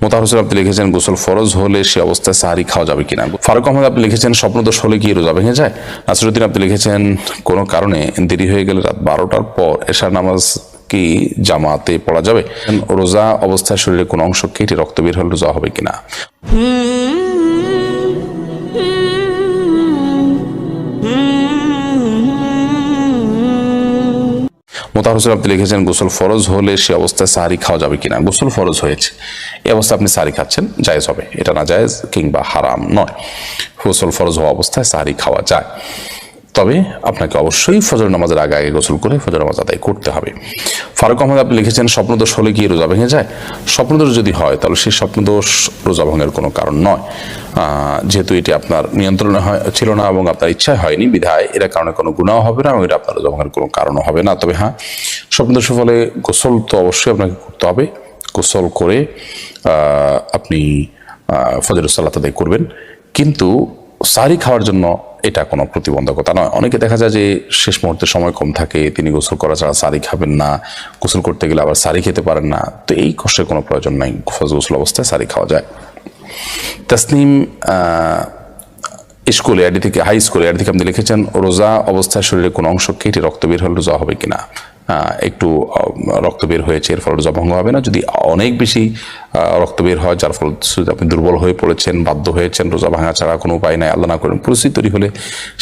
মোতাহার হোসেন আপনি লিখেছেন গোসল ফরজ হলে সে অবস্থায় সাহারি খাওয়া যাবে কিনা। ফারুক আহমদ আপনি লিখেছেন স্বপ্নদোষ হলে কি রোজা ভেঙে যায়। নাসিরুদ্দিন আপনি লিখেছেন কোনো কারণে দেরি হয়ে গেলে রাত 12টার পর এশার নামাজ কি জামাতে পড়া যাবে। রোজা অবস্থায় শরীরে কোনো অংশ কেটে রক্ত বের হলে রোজা হবে কিনা। মোতাহার হোসেন আপনি লিখেছেন গোসল ফরজ হলে সে অবস্থায় সাহারি খাওয়া যাবে কিনা। গোসল ফরজ হয়েছে, এই অবস্থায় আপনি সাহারি খাচ্ছেন, জায়েজ হবে, এটা না জায়েজ কিংবা হারাম নয়। গোসল ফরজ হওয়া অবস্থায় সাহারি খাওয়া যায়, তবে আপনাকে অবশ্যই ফজর নামাজের আগে আগে গোসল করে ফজর নামাজ আদায় করতে হবে। ফারুক আহমদ আপনি লিখেছেন স্বপ্নদোষ হলে কি রোজা ভেঙে যায়। স্বপ্নদোষ যদি হয় তাহলে সেই স্বপ্নদোষ রোজা ভঙ্গের কোনো কারণ নয়, যেহেতু এটি আপনার নিয়ন্ত্রণে ছিল না এবং আপনার ইচ্ছায় হয়নি, বিধায় এর কারণে কোনো গুনাহ হবে না এবং এটা আপনার রোজা ভঙ্গের কোনো কারণও হবে না। তবে হ্যাঁ, স্বপ্নদোষের ফলে গোসল তো অবশ্যই আপনাকে করতে হবে। গোসল করে আপনি ফজরের সালাত আদায় করবেন, কিন্তু সাহারি খাওয়ার জন্য এটা কোনো প্রতিবন্ধকতা নয়। অনেকে দেখা যায় যে শেষ মুহূর্তে সময় কম থাকে, তিনি গোসল করা ছাড়া সাহারি খাবেন না, গোসল করতে গেলে আবার সাহারি খেতে পারেন না, তো এই কষ্টের কোনো প্রয়োজন নাই, গোসল অবস্থায় সাহারি খাওয়া যায়। তাসনিম স্কুলে আইডি থেকে, হাই স্কুলে আইডি থেকে আপনি লিখেছেন রোজা অবস্থায় শরীরে কোনো অংশ কেটে রক্ত বের হলে রোজা হবে কিনা। একটু রক্ত বের হয়েছে, এর ফলে রোজা ভঙ্গ হবে না। যদি অনেক বেশি রক্ত বের হয়, যার ফলে আপনি দুর্বল হয়ে পড়েছেন, বাধ্য হয়েছেন, রোজা ভাঙা ছাড়া কোনো উপায় নাই, আল্লাহ না করেন পরিস্থিতি তৈরি হলে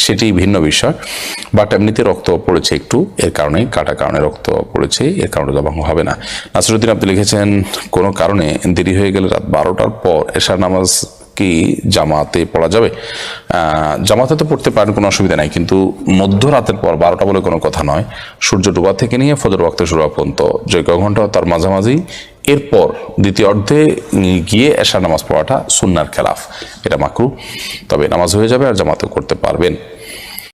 সেটি ভিন্ন বিষয়। বাট এমনিতে রক্ত পড়েছে একটু, এর কারণে কাটা কারণে রক্ত পড়েছে, এর কারণে রোজা ভঙ্গ হবে না। নাসিরুদ্দিন আপনি লিখেছেন কোনো কারণে দেরি হয়ে গেলে রাত 12টার পর এশার নামাজ কি জামাতে পড়া যাবে। জামাতে তো পড়তে পারেন, কোনো অসুবিধা নাই, কিন্তু মধ্যরাতের পর 12টা বলে কোনো কথা নয়। সূর্য ডোবা থেকে নিয়ে ফজর ওয়াক্ত শুরু হওয়া পর্যন্ত যে কয়েক ঘন্টা তার মাঝামাঝি, এরপর দ্বিতীয় অর্ধে গিয়ে এশার নামাজ পড়াটা সুন্নার খেলাফ, এটা মাকরু। তবে নামাজ হয়ে যাবে আর জামাতে করতে পারবেন।